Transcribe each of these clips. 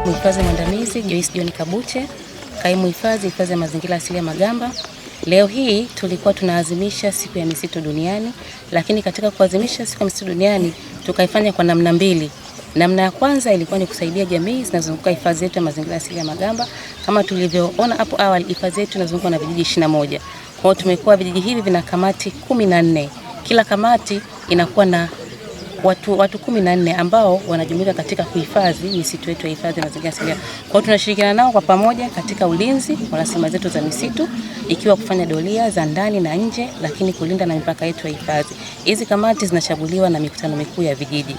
Mhifadhi mwandamizi Joyce John Kabuche, kaimu hifadhi ya mazingira asili ya Magamba. Leo hii tulikuwa tunaadhimisha siku ya misitu duniani, lakini katika kuadhimisha siku ya misitu duniani tukaifanya kwa namna mbili. Namna ya kwanza ilikuwa ni kusaidia jamii zinazozunguka hifadhi yetu ya mazingira asili ya Magamba. Kama tulivyoona hapo awali, hifadhi yetu inazungukwa na vijiji 21. Kwa hiyo tumekuwa vijiji hivi vina kamati 14. Kila kamati inakuwa na watu 14 ambao wanajumuika katika kuhifadhi misitu yetu ya hifadhi ya mazingira asilia. Kwa hiyo tunashirikiana nao kwa pamoja katika ulinzi wa rasilimali zetu za misitu, ikiwa kufanya doria za ndani na nje, lakini kulinda na mipaka yetu ya hifadhi. Hizi kamati zinachaguliwa na mikutano mikuu ya vijiji.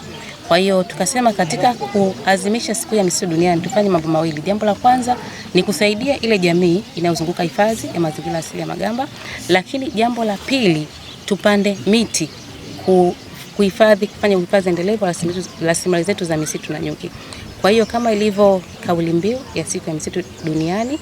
Kwa hiyo tukasema katika kuadhimisha siku ya misitu duniani tufanye mambo mawili. Jambo la kwanza ni kusaidia ile jamii inayozunguka hifadhi ya mazingira asili ya Magamba, lakini jambo la pili tupande miti kufanya uhifadhi endelevu wa rasilimali zetu za misitu na nyuki. Kwa hiyo kama ilivyo kauli mbiu ya siku ya misitu duniani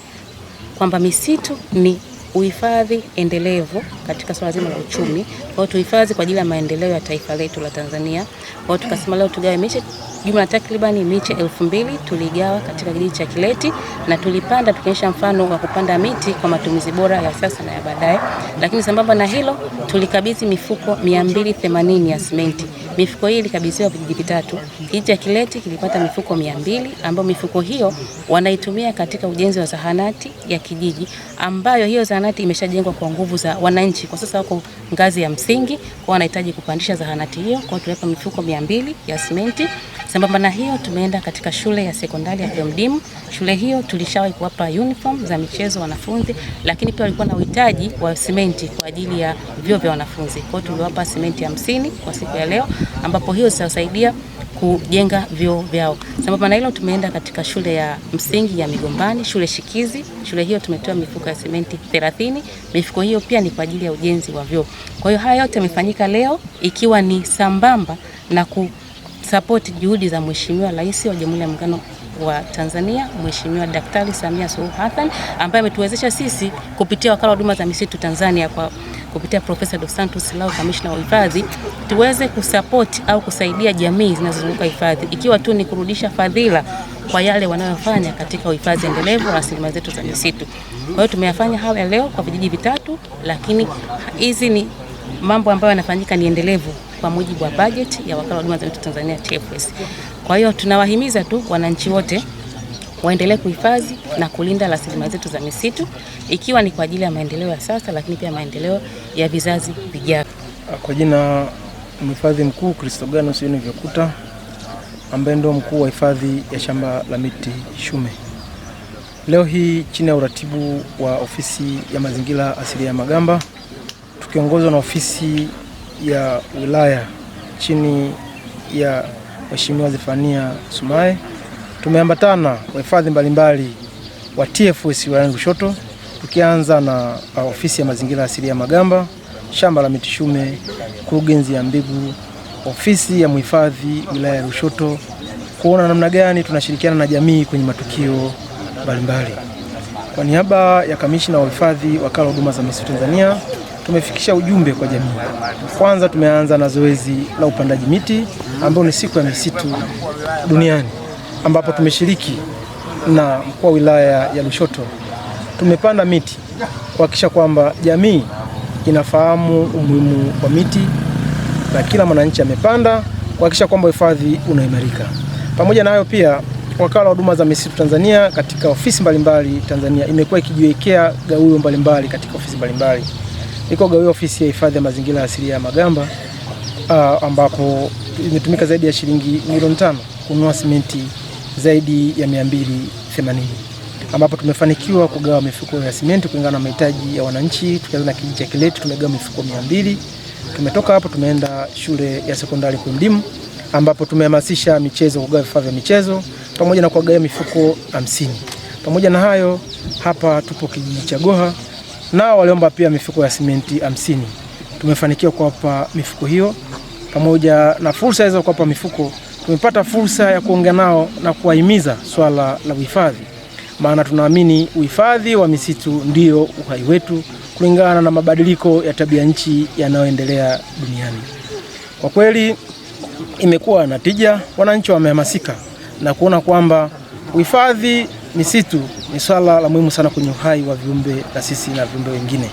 kwamba misitu ni uhifadhi endelevu katika swala zima la uchumi. Kwa hiyo tuhifadhi kwa ajili ya maendeleo ya taifa letu la Tanzania. Kwa hiyo tukasema leo tugawe miche jumla takriban miche 2000 tuligawa katika kijiji cha Kileti na tulipanda tukionyesha mfano wa kupanda miti kwa matumizi bora ya sasa na ya baadaye. Lakini sambamba na hilo tulikabidhi mifuko 280 ya simenti. Mifuko hii ilikabidhiwa vijiji vitatu. Kijiji cha Kileti kilipata mifuko 200 ambayo mifuko hiyo wanaitumia katika ujenzi wa zahanati ya kijiji, ambayo hiyo zahanati imeshajengwa kwa nguvu za wananchi. Kwa sasa wako ngazi ya msingi, kwa wanahitaji kupandisha zahanati hiyo. Kwa tulipa mifuko 200 ya simenti. Sambamba na hiyo tumeenda katika shule ya sekondari ya Kiomdimu. Shule hiyo tulishawahi kuwapa uniform za michezo wanafunzi, lakini pia walikuwa na uhitaji wa simenti kwa ajili ya vyoo vya wanafunzi. Kwa hiyo tuliwapa simenti 50 kwa siku ya leo, ambapo hiyo itasaidia kujenga vyoo vyao. Sambamba na hilo tumeenda katika shule ya msingi ya Migombani, shule shikizi. Shule hiyo tumetoa mifuko ya simenti 30. Mifuko hiyo pia ni kwa ajili ya ujenzi wa vyoo. Kwa hiyo haya yote yamefanyika leo ikiwa ni sambamba na support juhudi za Mheshimiwa Rais wa Jamhuri ya Muungano wa Tanzania, Mheshimiwa Daktari Samia Suluhu Hassan, ambaye ametuwezesha sisi kupitia Wakala wa Huduma za Misitu Tanzania kwa kupitia Profesa Dos Santos Silao, kamishna wa hifadhi, tuweze kusupport au kusaidia jamii zinazozunguka hifadhi, ikiwa tu ni kurudisha fadhila kwa yale wanayofanya katika uhifadhi endelevu wa rasilimali zetu za misitu. Kwa hiyo tumeyafanya haya leo kwa vijiji vitatu, lakini hizi ni mambo ambayo yanafanyika ni endelevu kwa mujibu wa budget ya Wakala wa Huduma za Misitu Tanzania TFS. Kwa hiyo tunawahimiza tu wananchi wote waendelee kuhifadhi na kulinda rasilimali zetu za misitu, ikiwa ni kwa ajili ya maendeleo ya sasa, lakini pia maendeleo ya vizazi vijavyo. Kwa jina mhifadhi mkuu Christoganus Yoni Vyakuta, ambaye ndio mkuu wa hifadhi ya shamba la miti Shume. Leo hii chini ya uratibu wa ofisi ya mazingira asili ya Magamba, tukiongozwa na ofisi ya wilaya chini ya Mheshimiwa Zefania Sumaye, tumeambatana wahifadhi mbalimbali wa TFS wa Lushoto, tukianza na ofisi ya mazingira asili ya Magamba, shamba la miti Shume, kurugenzi ya mbegu, ofisi ya mhifadhi wilaya ya Lushoto, kuona namna gani tunashirikiana na jamii kwenye matukio mbalimbali. Kwa niaba ya kamishna wa hifadhi Wakala wa Huduma za Misitu Tanzania, tumefikisha ujumbe kwa jamii. Kwanza tumeanza na zoezi la upandaji miti ambao ni siku ya misitu duniani, ambapo tumeshiriki na mkuu wa wilaya ya Lushoto. Tumepanda miti kuhakikisha kwamba jamii inafahamu umuhimu wa miti na kila mwananchi amepanda kuhakikisha kwamba hifadhi unaimarika. Pamoja na hayo pia Wakala wa Huduma za Misitu Tanzania katika ofisi mbalimbali Tanzania imekuwa ikijiwekea gawio mbalimbali katika ofisi mbalimbali. Iko gawio ofisi ya hifadhi ya mazingira asili ya Magamba ambapo imetumika zaidi ya shilingi milioni 5 kununua simenti zaidi ya 280, ambapo tumefanikiwa kugawa mifuko ya simenti kulingana na mahitaji ya wananchi. Tukianza na kijiji cha Kileti tumegawa mifuko 200. Tumetoka hapo tumeenda shule ya sekondari Kiomdimu, ambapo tumehamasisha michezo, kugawa vifaa vya michezo pamoja na kugawa mifuko 50. Pamoja na hayo hapa tupo kijiji cha Goha, nao waliomba pia mifuko ya simenti 50. Tumefanikiwa kuwapa mifuko hiyo. Pamoja na fursa hizo kuwapa mifuko, tumepata fursa ya kuongea nao na kuwahimiza swala la uhifadhi, maana tunaamini uhifadhi wa misitu ndio uhai wetu kulingana na mabadiliko ya tabia nchi yanayoendelea duniani. Kwa kweli imekuwa na tija, wananchi wamehamasika na kuona kwamba Uhifadhi misitu ni swala la muhimu sana kwenye uhai wa viumbe na sisi na viumbe wengine.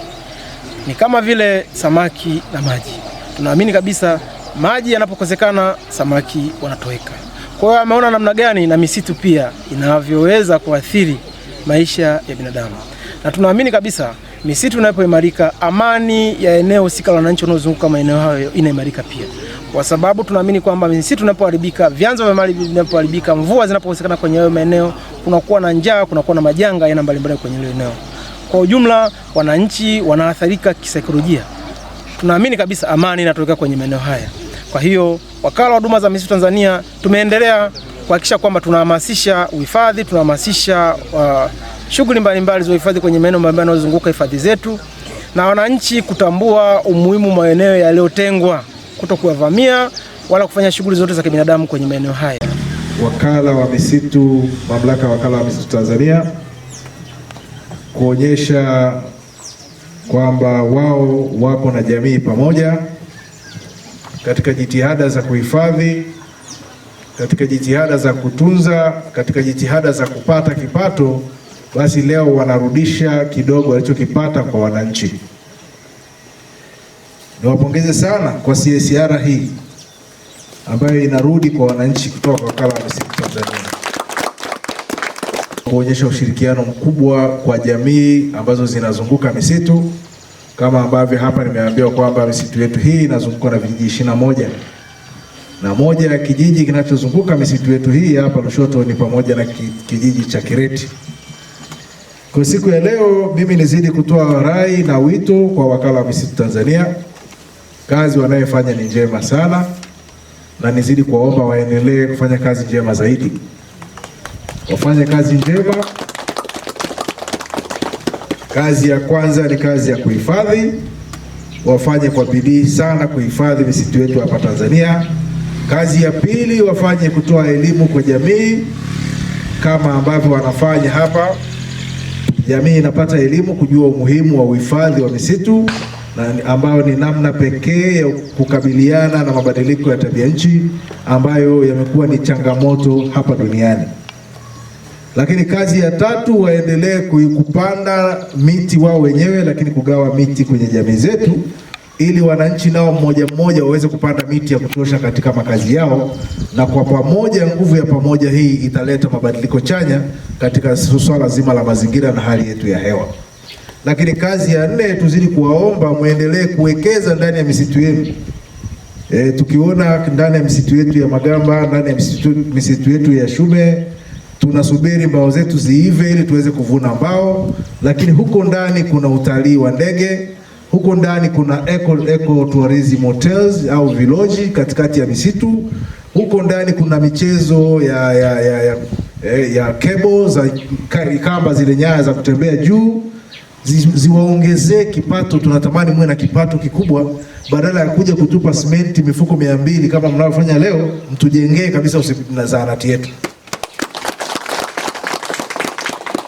Ni kama vile samaki na maji. Tunaamini kabisa maji yanapokosekana samaki wanatoweka. Kwa hiyo ameona namna gani na misitu pia inavyoweza kuathiri maisha ya binadamu. Na tunaamini kabisa misitu inapoimarika, amani ya eneo husika la wananchi wanaozunguka maeneo hayo inaimarika pia. Kwa sababu tunaamini kwamba misitu inapoharibika, vyanzo vya maji vinapoharibika, mvua zinapokosekana kwenye hayo maeneo, kunakuwa na njaa, kunakuwa na majanga aina mbalimbali kwenye hilo eneo. Kwa ujumla wananchi wanaathirika kisaikolojia. Tunaamini kabisa amani inatokea kwenye maeneo haya. Kwa hiyo Wakala wa Huduma za Misitu Tanzania tumeendelea kuhakikisha kwamba tunahamasisha uhifadhi, tunahamasisha shughuli mbalimbali za uhifadhi kwenye maeneo mbalimbali yanayozunguka hifadhi zetu, na wananchi kutambua umuhimu wa maeneo yaliyotengwa, kutokuvamia wala kufanya shughuli zote za kibinadamu kwenye maeneo haya. Wakala wa Misitu, Mamlaka ya Wakala wa Misitu Tanzania kuonyesha kwamba wao wako na jamii pamoja katika jitihada za kuhifadhi, katika jitihada za kutunza, katika jitihada za kupata kipato. Basi leo wanarudisha kidogo walichokipata kwa wananchi. Niwapongeze sana kwa CSR hii ambayo inarudi kwa wananchi kutoka kwa Wakala wa Misitu Tanzania, kuonyesha ushirikiano mkubwa kwa jamii ambazo zinazunguka misitu, kama ambavyo hapa nimeambiwa kwamba misitu yetu hii inazungukwa na vijiji 21, na moja ya kijiji kinachozunguka misitu yetu hii hapa Lushoto ni pamoja na kijiji cha Kireti. Kwa siku ya leo mimi nizidi kutoa rai na wito kwa Wakala wa Misitu Tanzania. Kazi wanayofanya ni njema sana, na nizidi kuwaomba waendelee kufanya kazi njema zaidi. Wafanye kazi njema. Kazi ya kwanza ni kazi ya kuhifadhi. Wafanye kwa bidii sana kuhifadhi misitu yetu hapa Tanzania. Kazi ya pili wafanye kutoa elimu kwa jamii kama ambavyo wanafanya hapa. Jamii inapata elimu kujua umuhimu wa uhifadhi wa misitu, na ambayo ni namna pekee ya kukabiliana na mabadiliko ya tabia nchi ambayo yamekuwa ni changamoto hapa duniani. Lakini kazi ya tatu waendelee kupanda miti wao wenyewe, lakini kugawa miti kwenye jamii zetu ili wananchi nao mmoja mmoja waweze kupanda miti ya kutosha katika makazi yao, na kwa pamoja, nguvu ya pamoja hii italeta mabadiliko chanya katika swala zima la mazingira na hali yetu ya hewa. Lakini kazi ya nne, tuzidi kuwaomba muendelee kuwekeza ndani ya misitu yenu. Tukiona ndani ya misitu yetu ya Magamba, ndani ya misitu yetu ya Shume, tunasubiri mbao zetu ziive ili tuweze kuvuna mbao, lakini huko ndani kuna utalii wa ndege, huko ndani kuna eco tourism hotels au viloji katikati ya misitu, huko ndani kuna michezo ya cable za kamba, zile nyaya za kutembea juu, ziwaongezee kipato. Tunatamani muwe na kipato kikubwa, badala ya kuja kutupa simenti mifuko 200 kama mnavyofanya leo, mtujengee kabisa na zahanati yetu.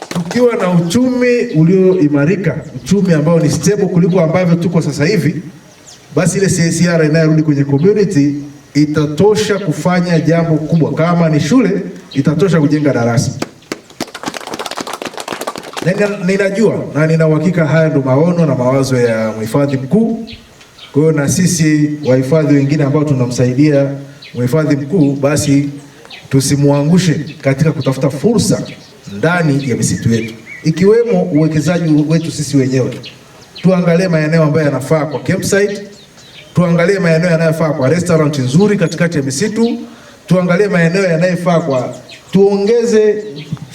Tukiwa na uchumi ulioimarika, uchumi ambao ni stable kuliko ambavyo tuko sasa hivi, basi ile CSR inayarudi kwenye community itatosha kufanya jambo kubwa. Kama ni shule, itatosha kujenga darasa. Ninajua na nina uhakika haya ndo maono na mawazo ya mhifadhi mkuu. Kwa hiyo na sisi wahifadhi wengine ambao tunamsaidia mhifadhi mkuu, basi tusimuangushe katika kutafuta fursa ndani ya misitu yetu, ikiwemo uwekezaji wetu sisi wenyewe. Tuangalie maeneo ambayo yanafaa kwa campsite, tuangalie maeneo yanayofaa kwa restaurant nzuri katikati ya misitu, tuangalie maeneo yanayofaa kwa, tuongeze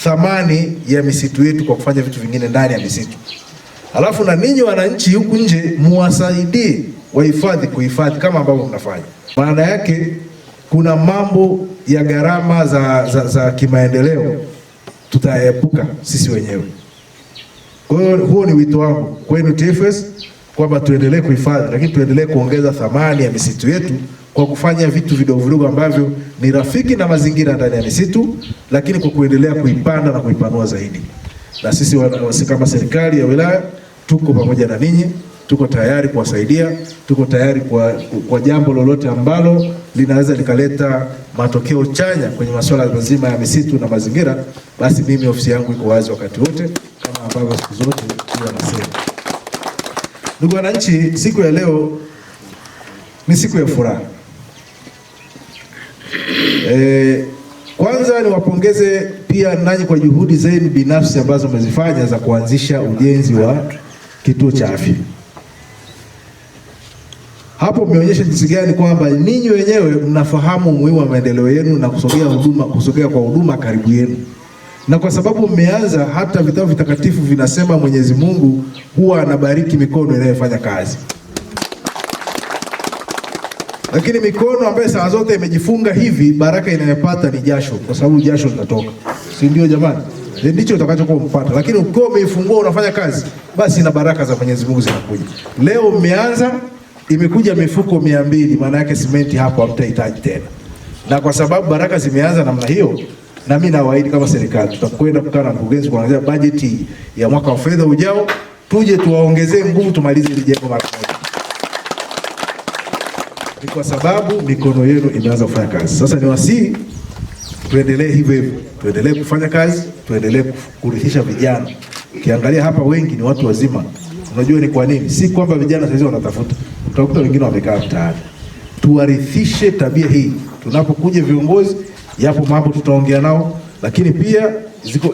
thamani ya misitu yetu kwa kufanya vitu vingine ndani ya misitu. Alafu na ninyi wananchi huku nje muwasaidie wahifadhi kuhifadhi kama ambavyo mnafanya. Maana yake kuna mambo ya gharama za kimaendeleo tutaepuka sisi wenyewe. Kwa hiyo huo ni wito wangu kwenu TFS, kwamba tuendelee kuhifadhi, lakini tuendelee kuongeza thamani ya misitu yetu kwa kufanya vitu vidogo vidogo ambavyo ni rafiki na mazingira ndani ya misitu, lakini kwa kuendelea kuipanda na kuipanua zaidi. Na sisi kama serikali ya wilaya tuko pamoja na ninyi tuko tayari kuwasaidia, tuko tayari kwa jambo lolote ambalo linaweza likaleta matokeo chanya kwenye masuala mazima ya misitu na mazingira. Basi mimi ofisi yangu iko wazi wakati wote, kama ambavyo siku zote huwa nasema. Ndugu wananchi, siku ya leo ni siku ya furaha. Kwanza niwapongeze pia nanyi kwa juhudi zenu binafsi ambazo mmezifanya za kuanzisha ujenzi wa kituo cha afya. Hapo mmeonyesha jinsi gani kwamba ninyi wenyewe mnafahamu umuhimu wa maendeleo yenu na kusogea kwa huduma karibu yenu. Na kwa sababu mmeanza, hata vitabu vitakatifu vinasema Mwenyezi Mungu huwa anabariki mikono inayofanya kazi. Lakini mikono ambayo saa zote imejifunga hivi, baraka inayopata ni jasho, kwa sababu jasho linatoka. Si ndio jamani? Ndicho utakachokuwa mpata. Lakini ukiwa umeifungua unafanya kazi, basi na baraka za Mwenyezi Mungu zinakuja. Leo mmeanza, imekuja mifuko 200, maana yake simenti hapo hamtahitaji tena. Na kwa sababu baraka zimeanza namna hiyo, na mimi nawaahidi kama serikali tutakwenda kukaa na mkurugenzi kuangalia bajeti ya mwaka wa fedha ujao, tuje tuwaongezee nguvu tumalize ile jengo mara moja. Ni kwa sababu mikono yenu imeanza kufanya kazi. Sasa niwasihi tuendelee hivyo hivyo. Tuendelee kufanya kazi, tuendelee kurithisha vijana. Ukiangalia hapa wengi ni watu wazima. Unajua ni kwa nini? Si kwamba vijana sasa wanatafuta. Utakuta wengine wamekaa mtaani. Tuwarithishe tabia hii. Tunapokuja viongozi, yapo mambo tutaongea nao, lakini pia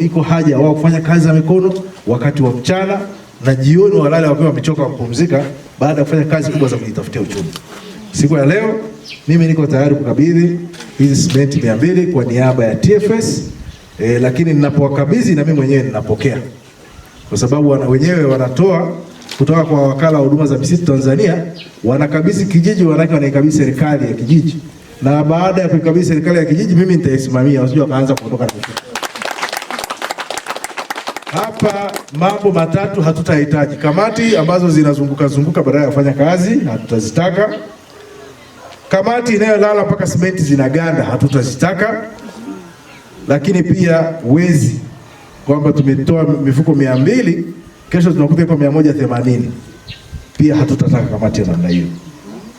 iko haja wao kufanya kazi za mikono wakati wa mchana na jioni walale wakiwa wamechoka kupumzika baada ya kufanya kazi kubwa za kujitafutia uchumi. Siku ya leo mimi niko tayari kukabidhi hizi simenti 200 kwa niaba ya TFS, lakini ninapowakabidhi na mimi mwenyewe ninapokea. Kwa sababu wenyewe wanatoa kutoka kwa wakala wa huduma za misitu Tanzania, wanakabidhi kijiji, wanaikabidhi serikali ya kijiji. Na baada ya kuikabidhi serikali ya kijiji, mimi nitaisimamia, usije kaanza kuondoka na hapa. Mambo matatu hatutahitaji. Kamati ambazo zinazunguka baada ya kufanya kazi hatutazitaka. Kamati inayolala mpaka simenti zinaganda hatutazitaka. Lakini pia wezi, kwamba tumetoa mifuko 200 kesho tunakuta iko 180, pia hatutataka kamati ya namna hiyo.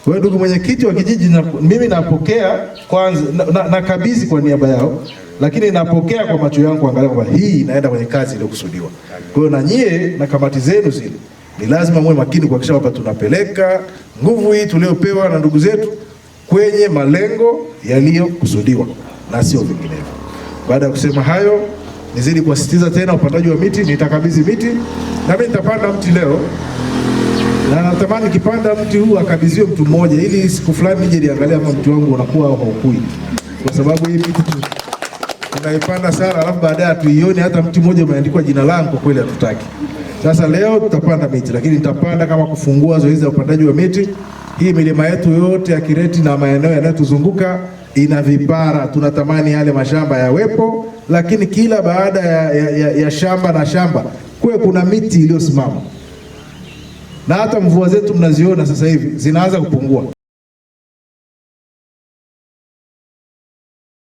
Kwa hiyo ndugu mwenyekiti wa kijiji, mimi napokea kwanza, nakabidhi kwa niaba yao, lakini napokea kwa macho yangu kuangalia kwamba hii inaenda kwenye kazi iliyokusudiwa. Kwa hiyo na nyie na kamati zenu zile ni lazima muwe makini kuhakikisha kwamba tunapeleka nguvu hii tuliopewa na ndugu zetu kwenye malengo yaliyokusudiwa na sio vinginevyo. Baada ya kusema hayo, nizidi kuasisitiza tena upandaji wa miti. Nitakabidhi miti na mimi nitapanda mti leo, na natamani nikipanda mti huu akabidhiwe mtu mmoja, ili siku fulani nije niangalie kama mti wangu unakuwa au haukui, kwa sababu hii miti tunaipanda sana alafu baadaye tuione hata mti mmoja umeandikwa jina langu, kwa kweli hatutaki. Sasa leo tutapanda miti, lakini nitapanda kama kufungua zoezi la upandaji wa miti. Hii milima yetu yote ya Kireti na maeneo yanayotuzunguka ina vipara, tunatamani yale mashamba yawepo, lakini kila baada ya shamba na shamba kuwe kuna miti iliyosimama. Na hata mvua zetu mnaziona sasa hivi zinaanza kupungua.